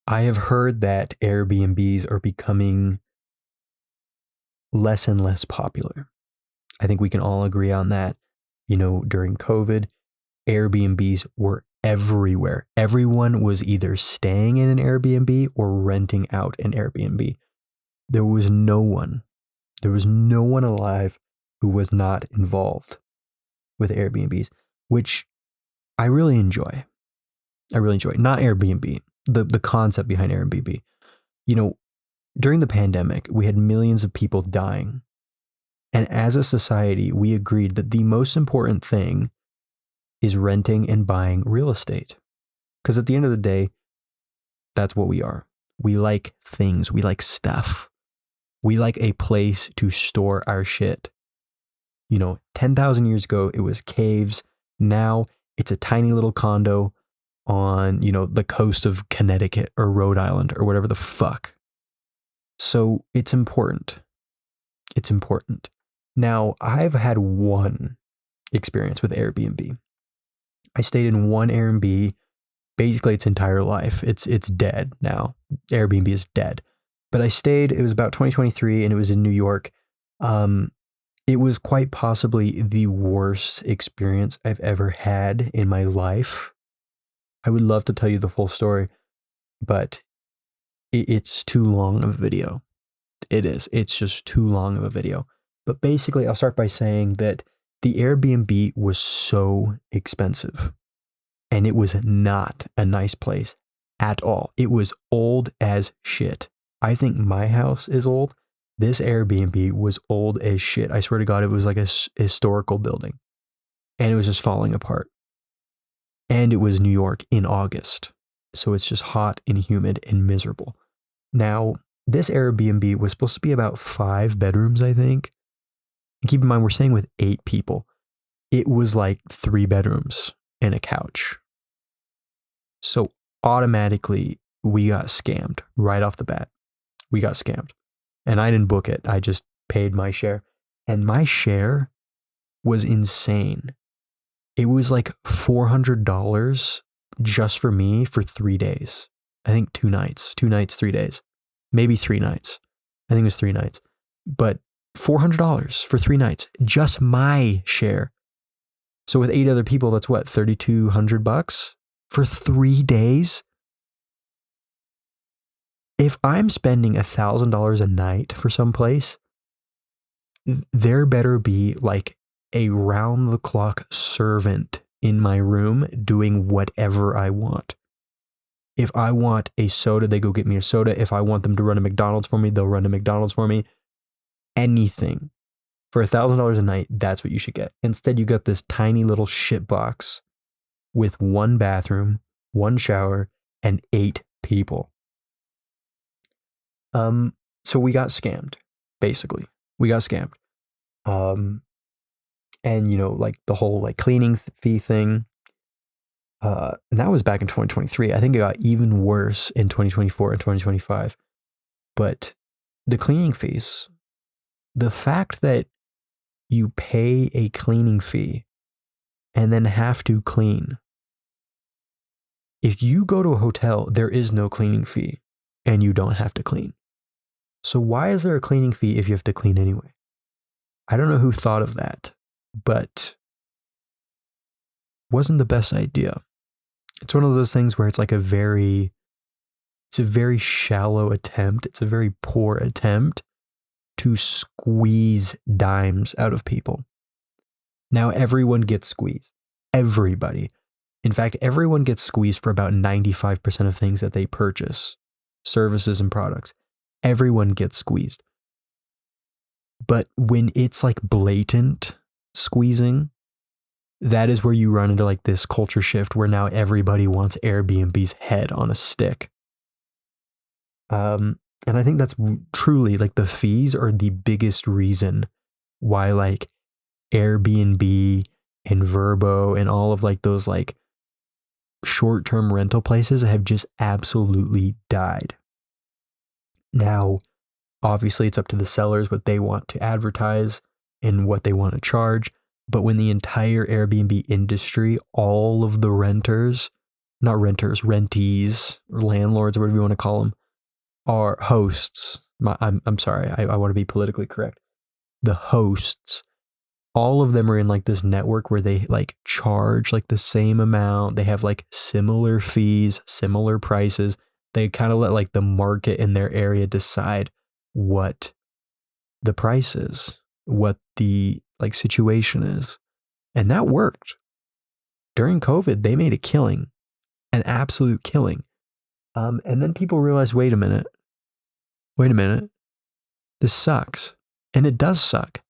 I have heard that Airbnbs are becoming less and less popular. I think we can all agree on that. During COVID, Airbnbs were everywhere. Everyone was either staying in an Airbnb or renting out an Airbnb. There was no one, there was no one alive who was not involved with Airbnbs, which I really enjoy. I really enjoy. Not Airbnb, the concept behind Airbnb. You know, During the pandemic, we had millions of people dying. And as a society, we agreed that the most important thing is renting and buying real estate. Because at the end of the day, that's what we are. We like things, we like stuff. We like a place to store our shit. 10,000 years ago, it was caves. Now it's a tiny little condo on, the coast of Connecticut or Rhode Island or whatever the fuck. So it's important. It's important. Now, I've had one experience with Airbnb. I stayed in one Airbnb basically its entire life. It's dead now. Airbnb is dead. But I stayed, it was about 2023 and it was in New York. It was quite possibly the worst experience I've ever had in my life. I would love to tell you the full story, but it's too long of a video. It is. It's just too long of a video. But basically, I'll start by saying that the Airbnb was so expensive and it was not a nice place at all. It was old as shit. I think my house is old. This Airbnb was old as shit. I swear to God, it was like a historical building and it was just falling apart. And it was New York in August. So it's just hot and humid and miserable. Now, this Airbnb was supposed to be about 5 bedrooms, I think. And keep in mind, we're staying with 8 people. It was like 3 bedrooms and a couch. So automatically, we got scammed right off the bat. We got scammed. And I didn't book it. I just paid my share. And my share was insane. It was like $400 just for me for 3 days. I think 2 nights, 3 days, maybe 3 nights. I think it was 3 nights, but $400 for 3 nights, just my share. So with 8 other people, that's what, $3,200 for 3 days? If I'm spending $1,000 a night for some place, there better be like a round the clock servant in my room doing whatever I want. If I want a soda, they go get me a soda. If I want them to run a McDonald's for me, they'll run a McDonald's for me. Anything. For $1,000 a night, that's what you should get. Instead, you got this tiny little shit box with 1 bathroom, 1 shower, and 8 people. So we got scammed, basically. We got scammed. And like the whole like cleaning fee thing. And that was back in 2023. I think it got even worse in 2024 and 2025. But the cleaning fees, the fact that you pay a cleaning fee and then have to clean. If you go to a hotel, there is no cleaning fee and you don't have to clean. So why is there a cleaning fee if you have to clean anyway? I don't know who thought of that, but wasn't the best idea. It's one of those things where it's like it's a very shallow attempt. It's a very poor attempt to squeeze dimes out of people. Now everyone gets squeezed. Everybody. In fact, everyone gets squeezed for about 95% of things that they purchase, services and products. Everyone gets squeezed. But when it's like blatant squeezing, that is where you run into like this culture shift where now everybody wants Airbnb's head on a stick. And I think that's truly like the fees are the biggest reason why like Airbnb and Vrbo and all of like those like short-term rental places have just absolutely died. Now, obviously it's up to the sellers what they want to advertise and what they want to charge. But when the entire Airbnb industry, all of the renters not renters, rentees, or landlords, or whatever you want to call them, are hosts. I'm sorry, I want to be politically correct. The hosts, all of them are in like this network where they like charge like the same amount. They have like similar fees, similar prices. They kind of let like the market in their area decide what the price is, what the like situation is. And that worked. During COVID, they made a killing, an absolute killing. And then people realized, wait a minute, this sucks. And it does suck.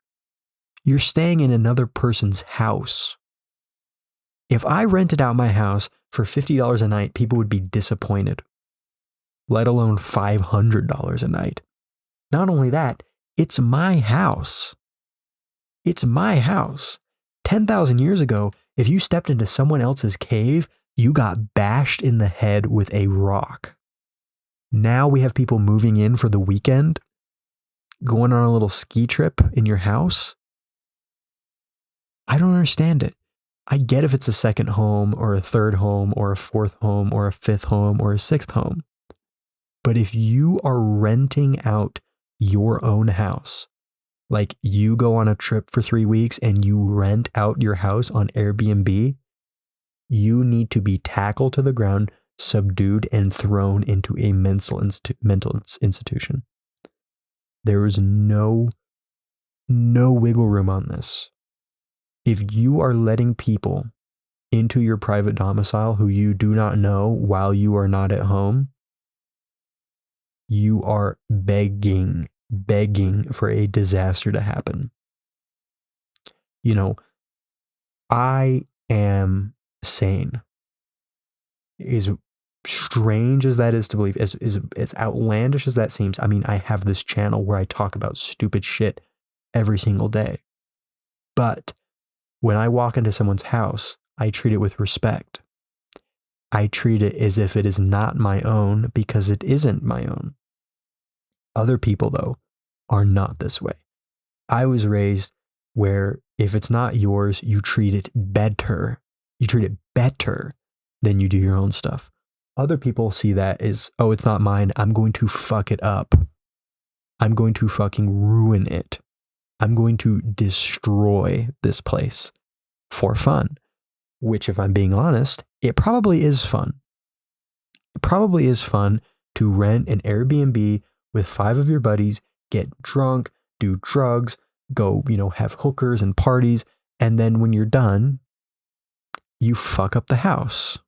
You're staying in another person's house. If I rented out my house for $50 a night, people would be disappointed, let alone $500 a night. Not only that, it's my house. It's my house. 10,000 years ago, if you stepped into someone else's cave, you got bashed in the head with a rock. Now we have people moving in for the weekend, going on a little ski trip in your house. I don't understand it. I get if it's a second home or a third home or a fourth home or a fifth home or a sixth home. But if you are renting out your own house, like you go on a trip for 3 weeks and you rent out your house on Airbnb, you need to be tackled to the ground, subdued, and thrown into a mental institution. There is no wiggle room on this. If you are letting people into your private domicile who you do not know while you are not at home, you are begging for a disaster to happen. You know, I am sane. As strange as that is to believe, as outlandish as that seems, I mean, I have this channel where I talk about stupid shit every single day. But when I walk into someone's house, I treat it with respect. I treat it as if it is not my own because it isn't my own. Other people, though, are not this way. I was raised where if it's not yours, you treat it better. You treat it better than you do your own stuff. Other people see that as, oh, it's not mine. I'm going to fuck it up. I'm going to fucking ruin it. I'm going to destroy this place for fun. Which, if I'm being honest, it probably is fun. It probably is fun to rent an Airbnb with 5 of your buddies, get drunk, do drugs, go, have hookers and parties. And then when you're done, you fuck up the house.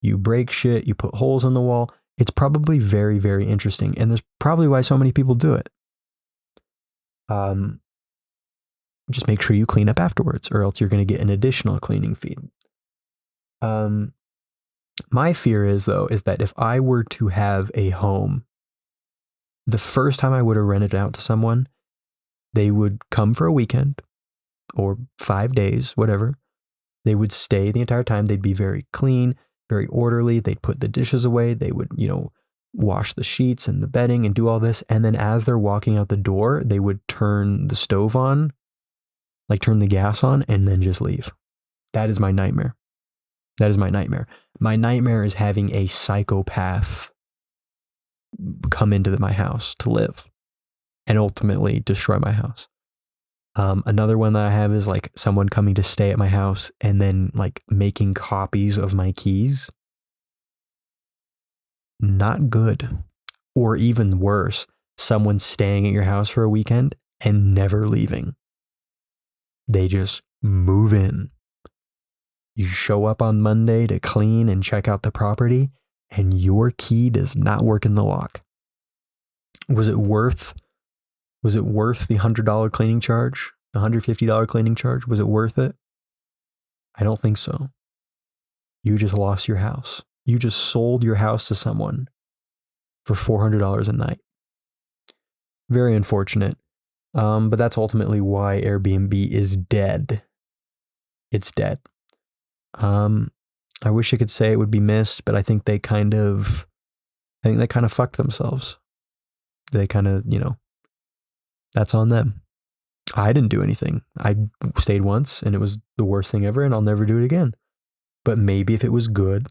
You break shit, you put holes in the wall. It's probably very, very interesting. And there's probably why so many people do it. Just make sure you clean up afterwards, or else you're going to get an additional cleaning fee. My fear is that if I were to have a home, the first time I would have rented out to someone, they would come for a weekend or 5 days, whatever. They would stay the entire time. They'd be very clean, very orderly. They'd put the dishes away. They would, wash the sheets and the bedding and do all this. And then as they're walking out the door, they would turn the stove on, like turn the gas on, and then just leave. That is my nightmare. That is my nightmare. My nightmare is having a psychopath come into my house to live and ultimately destroy my house. Another one that I have is like someone coming to stay at my house and then like making copies of my keys. Not good. Or even worse, someone staying at your house for a weekend and never leaving. They just move in. You show up on Monday to clean and check out the property, and your key does not work in the lock. Was it worth the $100 cleaning charge? The $150 cleaning charge? Was it worth it? I don't think so. You just lost your house. You just sold your house to someone for $400 a night. Very unfortunate. But that's ultimately why Airbnb is dead. It's dead. I wish I could say it would be missed, but I think they kind of fucked themselves. They kind of, that's on them. I didn't do anything. I stayed once and it was the worst thing ever and I'll never do it again. But maybe if it was good,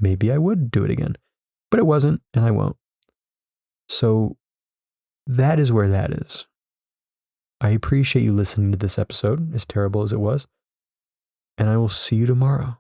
maybe I would do it again. But it wasn't, and I won't. So that is where that is. I appreciate you listening to this episode, as terrible as it was, and I will see you tomorrow.